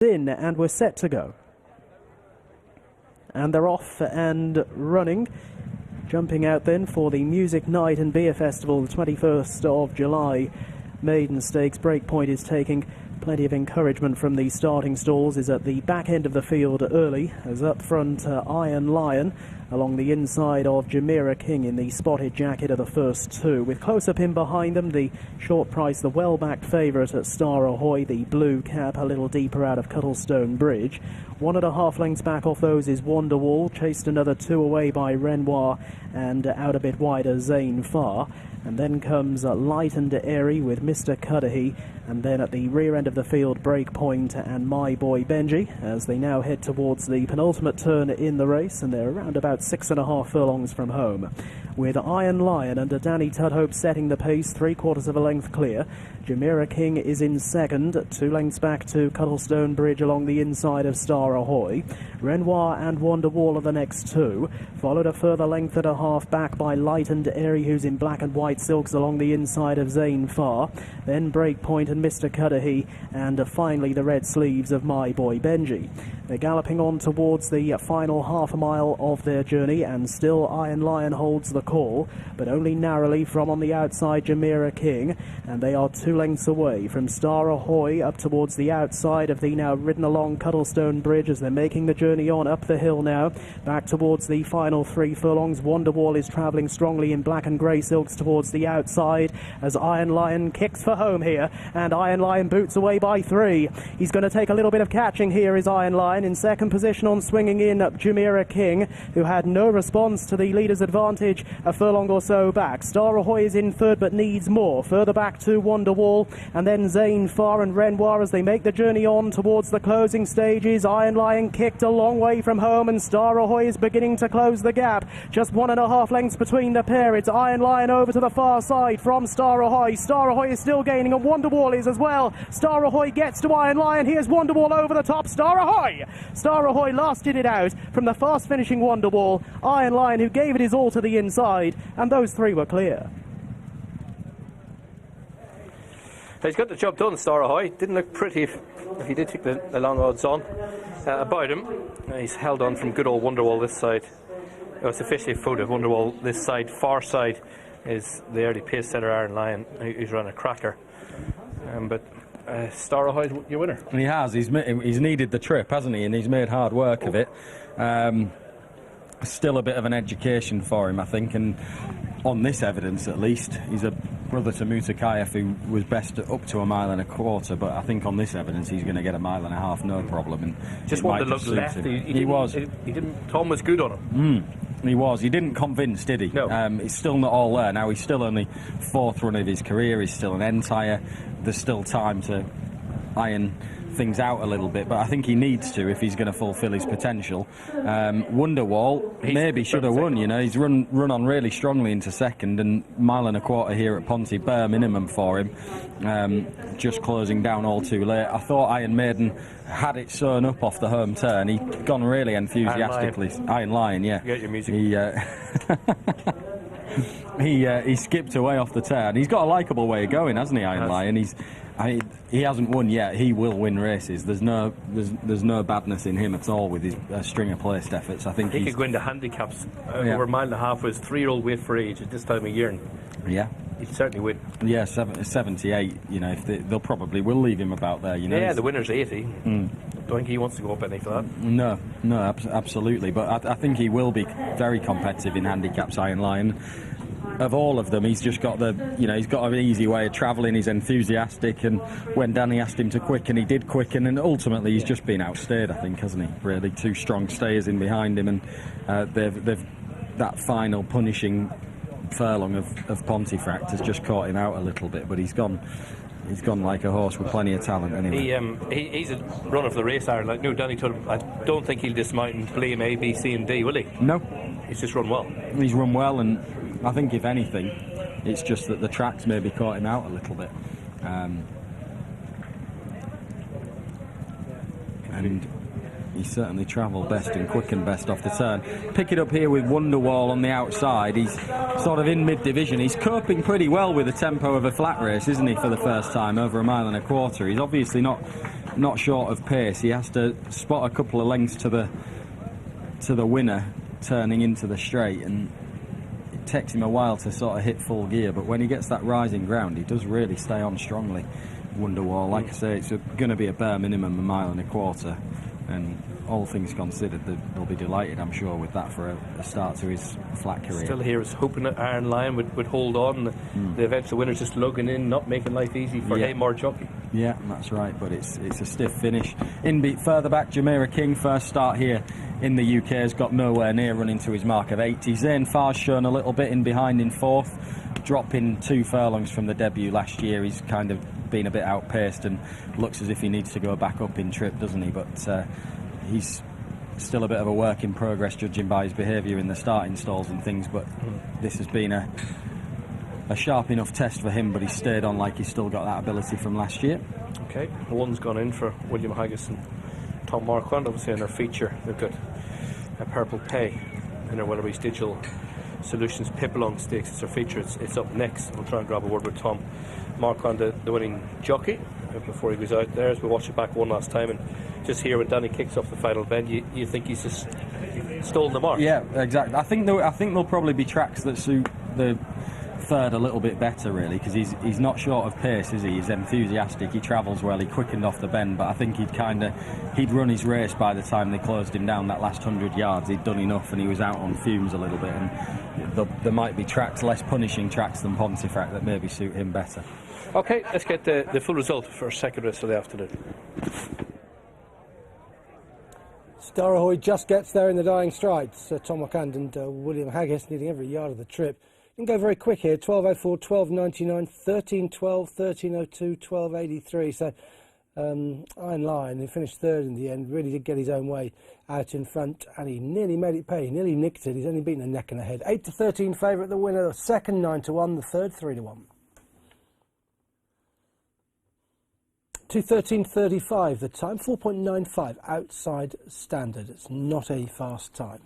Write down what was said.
in, and we're set to go. And they're off and running. Jumping out then for the Music Night and Beer Festival, the 21st of July. Maiden Stakes. Breakpoint is taking plenty of encouragement from the starting stalls, is at the back end of the field early, as up front Iron Lion along the inside of Jamira King in the spotted jacket of the first two, with close-up in behind them the short price, the well-backed favourite at Star Ahoy, the blue cap a little deeper out of Cuttlestone Bridge. 1.5 lengths back off those is Wonderwall, chased another 2 away by Renoir, and out a bit wider Zane Farr. And then comes Light and Airy with Mr. Cudahy, and then at the rear end of the field Breakpoint and My Boy Benji, as they now head towards the penultimate turn in the race, and they're around about 6.5 furlongs from home. With Iron Lion under Danny Tudhope setting the pace, 3/4 of a length clear. Jamira King is in second, 2 lengths back to Cuttlestone Bridge along the inside of Star Ahoy. Renoir and Wonderwall are the next two, followed a further length and a half back by Light and Airy, who's in black and white silks along the inside of Zane Farr. Then Breakpoint and Mr. Cudahy, and finally the red sleeves of My Boy Benji. They're galloping on towards the final half a mile of their journey, and still Iron Lion holds the call, but only narrowly from on the outside Jamira King, and they are 2 lengths away from Star Ahoy up towards the outside of the now ridden along Cuttlestone Bridge as they're making the journey on up the hill now, back towards the final 3 furlongs. Wonderwall is travelling strongly in black and grey silks towards the outside as Iron Lion kicks for home here, and Iron Lion boots away by 3. He's going to take a little bit of catching here, is Iron Lion. In second position on swinging in Jamira King, who had no response to the leader's advantage a furlong or so back. Star Ahoy is in third but needs more. Further back to Wonderwall, and then Zane Farr and Renoir as they make the journey on towards the closing stages. Iron Lion kicked a long way from home, and Star Ahoy is beginning to close the gap. Just 1.5 lengths between the pair. It's Iron Lion over to the far side from Star Ahoy. Star Ahoy is still gaining, and Wonderwall is as well. Star Ahoy gets to Iron Lion. Here's Wonderwall over the top. Star Ahoy! Star Ahoy lasted it out from the fast finishing Wonderwall. Iron Lion, who gave it his all to the inside, and those 3 were clear. He's got the job done, Star Ahoy. Didn't look pretty if he did take the long odds on. About him, he's held on from good old Wonderwall this side. It's officially a photo of Wonderwall this side. Far side is the early pace setter Iron Lion, who's run a cracker. But Star Ahoy's your winner. He has. He's needed the trip, hasn't he? And he's made hard work of it. Still a bit of an education for him, I think, and on this evidence at least, he's a brother to Mutakayev who was best up to 1.25 miles, but I think on this evidence he's going to get 1.5 miles no problem. And just wanted to look left. He was. He didn't. Tom was good on him. He was. He didn't convince, did he? No. It's still not all there. Now he's still only 4th run of his career. He's still an entire. There's still time to iron things out a little bit, but I think he needs to if he's going to fulfil his potential. Wonderwall maybe should have won, you know. He's run on really strongly into second, and 1.25 miles here at Ponty, bare minimum for him. Just closing down all too late. I thought Iron Maiden had it sewn up off the home turn. He'd gone really enthusiastically. Iron Lion, yeah. Get your music. He skipped away off the turn. He's got a likeable way of going, hasn't he, Iron Lion? He hasn't won yet. He will win races. There's no badness in him at all with his string of placed efforts. I think he could go into handicaps. Over 1.5 miles was 3-year-old weight for age at this time of year. Yeah, he certainly would. Yeah, 78. You know, if they'll probably will leave him about there. You know. Yeah, the winner's 80. Don't think he wants to go up any for that. No, absolutely. But I think he will be very competitive in handicaps. Iron Lion. Of all of them, he's just got he's got an easy way of travelling. He's enthusiastic, and when Danny asked him to quicken, he did quicken, and ultimately he's just been outstayed, I think, hasn't he? Really, 2 strong stayers in behind him, and they've that final punishing furlong of Pontefract has just caught him out a little bit, but he's gone like a horse with plenty of talent anyway. He's a runner for the race, Iron. Like, no, Danny told him, I don't think he'll dismount and play him A, B, C and D, will he? No. He's just run well. He's run well, and I think if anything, it's just that the tracks maybe caught him out a little bit. And he certainly travelled best and quickened best off the turn. Pick it up here with Wonderwall on the outside. He's sort of in mid-division. He's coping pretty well with the tempo of a flat race, isn't he, for the first time, over 1.25 miles. He's obviously not not short of pace. He has to spot a couple of lengths to the winner turning into the straight, and it takes him a while to sort of hit full gear, but when he gets that rising ground, he does really stay on strongly. Wonderwall, like I say, it's going to be a bare minimum 1.25 miles, and all things considered, they'll be delighted, I'm sure, with that for a start to his flat career. Still here is hoping that Iron Lion would hold on. The eventual winner's just lugging in, not making life easy for Amor Jockey. Yeah, that's right, but it's a stiff finish. Further back, Jumeirah King, first start here in the UK, has got nowhere near running to his mark of 80. Zayn Far's shown a little bit in behind in fourth, dropping 2 furlongs from the debut last year. He's kind of been a bit outpaced and looks as if he needs to go back up in trip, doesn't he? But he's still a bit of a work in progress, judging by his behaviour in the starting stalls and things, but this has been a sharp enough test for him, but he's stayed on like he's still got that ability from last year. Okay, one's gone in for William Haggas and Tom Marquand, obviously in their feature. They've got a Purple Pay in their Wellery's Digital Solutions Pipalong Stakes. It's their feature. It's up next. We'll try and grab a word with Tom Marquand, the winning jockey, before he goes out there, as we watch it back one last time. And just here when Danny kicks off the final bend, you think he's just stolen the mark. Yeah, exactly. I think there'll probably be tracks that suit the third a little bit better, really, because he's not short of pace, is he? He's enthusiastic, he travels well, he quickened off the bend, but I think he'd run his race by the time they closed him down that last 100 yards. He'd done enough and he was out on fumes a little bit, and there might be tracks, less punishing tracks than Pontefract, that maybe suit him better. Okay, let's get the full result for second race of the afternoon. Star Ahoy just gets there in the dying strides. Tom Marquand and William Haggas needing every yard of the trip. Can go very quick here. 12:04, 12:99, 13:12, 13:02, 12:83. So Iron Lion, who finished third in the end, really did get his own way out in front, and he nearly made it pay. He nearly nicked it. He's only beaten a neck and a head. 8-13 favourite, the winner. The second 9-1, the third 3-1. 2:13.35 the time. 4.95 outside standard. It's not a fast time.